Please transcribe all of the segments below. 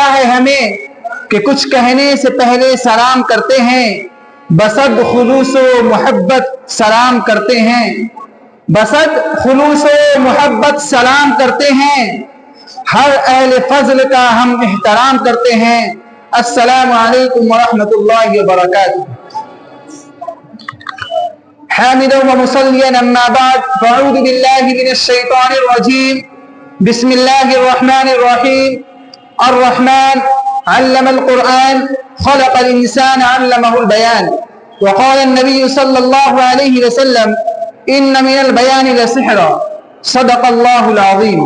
है हमें कि कुछ कहने से पहले सलाम करते हैं, बसद खुलूस व मोहब्बत सलाम करते हैं, बसद खुलूस व मोहब्बत सलाम करते हैं, हर अहले फजल का हम एहतराम करते हैं। अस्सलामु अलैकुम व रहमतुल्लाहि व बरकातुहू। हामिदन व मुसल्लियन अम्मा बाद, फअऊज़ु बिल्लाहि मिनश शैतानिर रजीम, बिस्मिल्लाहिर रहमानिर रहीम। अर्रहमान अल्लमल कुरआन, खलक़ल इंसान अल्लमहुल बयान। वक़ाल नबी सल्लल्लाहु अलैहि वसल्लम, इन्न मिनल बयानि लसिहरा, सदक़ल्लाहुल अज़ीम।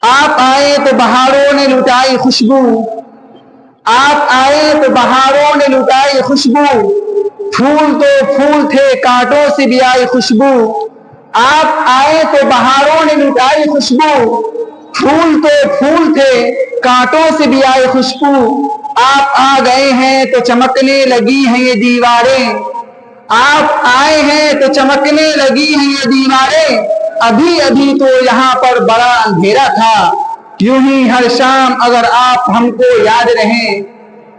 आप आए तो बहारों ने लुटाई खुशबू, आप आए तो बहारों ने लुटाई खुशबू, फूल तो फूल थे कांटों से भी आई खुशबू। आप आए तो बहारों ने लुटाई खुशबू, फूल तो फूल थे कांटों से भी आई खुशबू। आप आ गए हैं तो चमकने लगी हैं ये दीवारें, आप आए हैं तो चमकने लगी हैं ये दीवारें। अभी अभी तो यहाँ पर बड़ा अंधेरा था, यूं ही हर शाम अगर आप हमको याद रहें,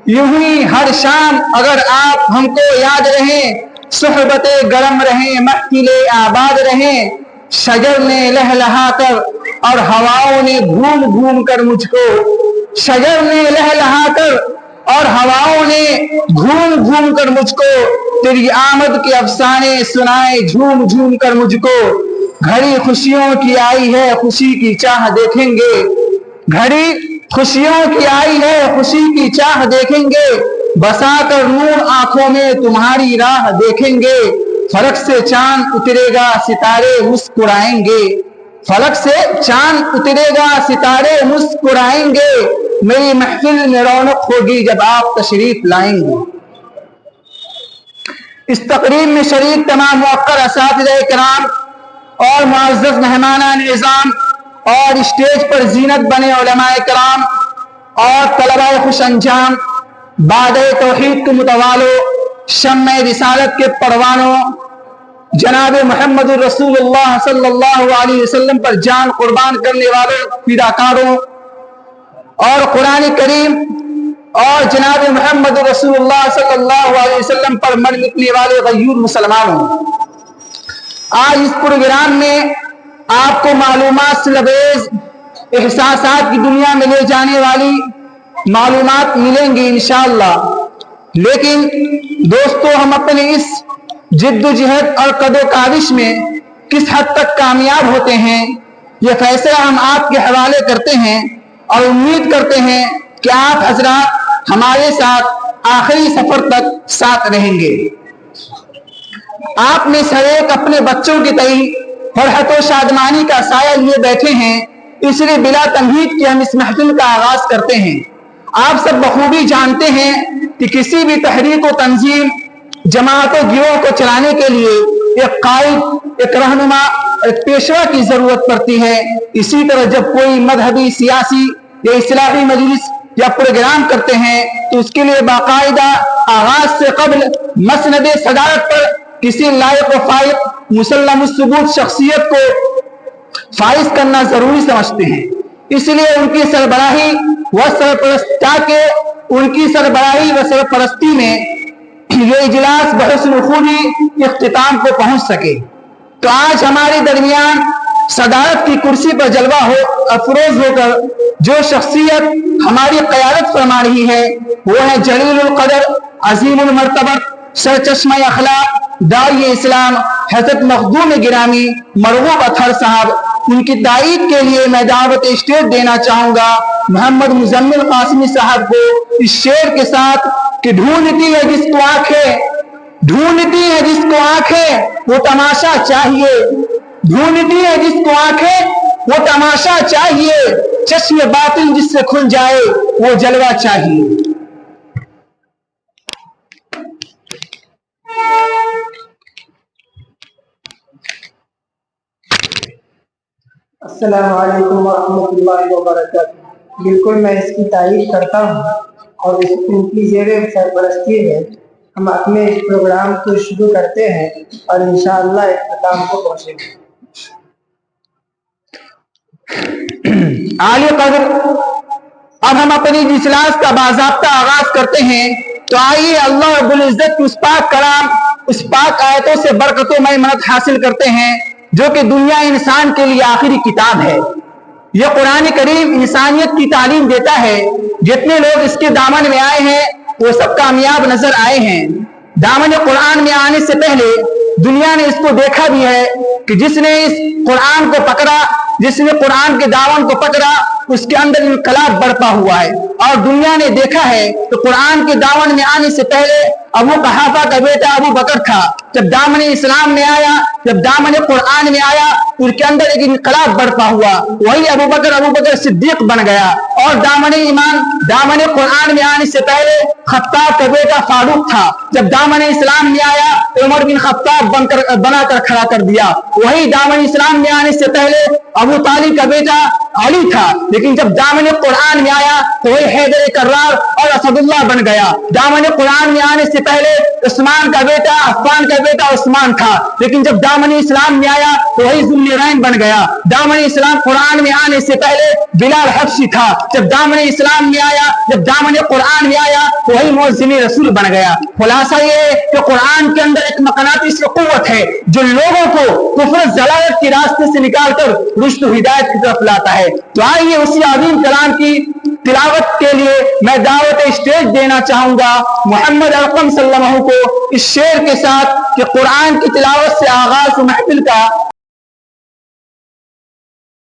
यूं ही हर शाम अगर आप हमको याद रहें। सुहबते गरम रहें, महफिले आबाद रहें, शजर ने लहलहा कर और हवाओं ने घूम घूम कर मुझको, शजर ने लहलहा कर और हवाओं ने घूम घूम कर मुझको तेरी आमद के अफसाने सुनाए झूम झूम कर मुझको। घड़ी खुशियों की आई है, खुशी की चाह देखेंगे, घड़ी खुशियों की आई है, खुशी की चाह देखेंगे। बसाकर नूर आंखों में तुम्हारी राह देखेंगे, फलक से चांद उतरेगा सितारे मुस्कुराएंगे, फलक से चांद उतरेगा सितारे मुस्कुराएंगे। मेरी महफिल में रौनक होगी जब आप तशरीफ लाएंगे। इस तकरीब में शरीक तमाम मुअक्कर असातिज़ा किराम और मुअज़्ज़ज़ मेहमानान निज़ाम और स्टेज पर जीनत बने उलमाए किराम और तलबाए खुश अंजाम, बादे तौहीद के मुतवालो, शम्मे रिसालत के परवानों, जनाब मोहम्मद रसूलुल्लाह सल्लल्लाहु अलैहि वसल्लम पर जान कुर्बान करने वालों फिदाकारों और कुरान करीम और जनाब मोहम्मद रसूलुल्लाह सल्लल्लाहु अलैहि वसल्लम पर मर मिटने वाले गयूर मुसलमानों। आज इस प्रोग्राम में आपको मालूमात से लबरेज एहसासात की दुनिया में ले जाने वाली मालूमात मिलेंगी इंशाअल्लाह। लेकिन दोस्तों, हम अपने इस जिद्दोजहद और कदो काविश में किस हद तक कामयाब होते हैं, यह फैसला हम आपके हवाले करते हैं और उम्मीद करते हैं कि आप हजरात हमारे साथ आखिरी सफर तक साथ रहेंगे। आप में से एक अपने बच्चों की तई फरहत व शादमानी का साया लिए बैठे हैं, इसलिए बिला तमहीद के हम इस महफिल का आगाज करते हैं। आप सब बखूबी जानते हैं कि किसी भी तहरीक व तंजीम, जमात व गिरोह को चलाने के लिए एक कायद, एक रहनुमा, एक पेशवा की जरूरत पड़ती है। इसी तरह जब कोई मजहबी, सियासी या इस्लाही मजलिस या प्रोग्राम करते हैं तो उसके लिए बाकायदा आगाज से कबल मसनद सदारत पर किसी लायक व फाइक मुसल्लम सुबूत शख्सियत को फाइज करना जरूरी समझते हैं। इसलिए उनकी सरबराही व सरपरस्ती में ये इजलास बहसुल खूबी इख्तिताम को पहुंच सके। तो आज हमारे दरमियान सदारत की कुर्सी पर जलवा हो अफरोज होकर जो शख्सियत हमारी क़यादत फरमा रही है वो है जलीलुल क़दर, अज़ीमुल मर्तबत, सरचश्मा अखलाक, दाई इस्लाम हज़रत मखदूम गिरामी मरगूब अतहर साहब। उनकी ताईद के लिए मैं दावत स्टेज देना चाहूंगा मोहम्मद मुजम्मिल कासिमी साहब को इस शेर के साथ कि ढूंढती है जिसको आंखें, ढूंढती है जिसको आंखें वो तमाशा चाहिए, ढूंढती है जिसको आंखें वो तमाशा चाहिए, चश्मे बातिल जिससे खुल जाए वो जलवा चाहिए। अस्सलामु अलैकुम वरहमतुल्लाहि वबरकातुहू। बिल्कुल मैं इसकी तारीफ करता हूँ और इनकी ज़ेरे सरपरस्ती में हम अपने इस प्रोग्राम को शुरू करते हैं और इंशाअल्लाह इख्तिताम को पहुँचेंगे। आली कदर, अब हम अपनी इजलास का बाज़ाब्ता आगाज करते हैं। तो आइए अल्लाह रब्बुल इज्जत की उस पाक कलाम, उस पाक आयतों से बरकतों में मदद हासिल करते हैं जो कि दुनिया इंसान के लिए आखिरी किताब है। यह कुरान करीम इंसानियत की तालीम देता है। जितने लोग इसके दामन में आए हैं वो सब कामयाब नजर आए हैं। दामन कुरान में आने से पहले दुनिया ने इसको देखा भी है कि जिसने इस कुरान को पकड़ा, जिसने कुरान के दामन को पकड़ा, उसके अंदर इनकलाब बरपा हुआ है। और दुनिया ने देखा है कि कुरान के दामन में आने से पहले अबू कहाफा का बेटा अबू बकर था। जब दामन इस्लाम में आया, जब दामन कुरान में आया, उसके अंदर एक इनकलाब बरपा हुआ। वही अबू बकर सिद्दीक बन गया। और दामन कुरान में आने से पहले खत्ताब का बेटा फारूक था। जब दामन इस्लाम में आया तो उमर बिन खत्ताब बनाकर खड़ा कर दिया। वही दामन इस्लाम में आने से पहले अबू तालिब का बेटा अली था। लेकिन जब दामन कुरान में आया तो वही हैदर कर्रार और असदुल्लाह बन गया। दामन कुरान में आने से पहले उस्मान का बेटा, अफ़्फ़ान का बेटा उस्मान था। लेकिन जब दामन इस्लाम में आया तो वही ज़ुल्नुरैन बन गया। दामन इस्लाम कुरान में आने से पहले बिलाल हबशी था। जब दामन इस्लाम में आया, जब दामन कुरान में आया तो वही मुअज़्ज़िन रसूल बन गया। खुलासा ये है कि कुरान के अंदर एक मक़नातीस क़ुव्वत है जो लोगों को कुफ्र ज़लालत के रास्ते से निकालकर रुश्द व हिदायत की तरफ लाता है। तो आइए उसी अज़ीम कलाम की तिलावत के लिए मैं दावत स्टेज देना चाहूंगा मोहम्मद अकरम सल्लल्लाहु अलैहि वसल्लम को इस शेर के साथ कि कुरान की तिलावत से आगाज महफिल का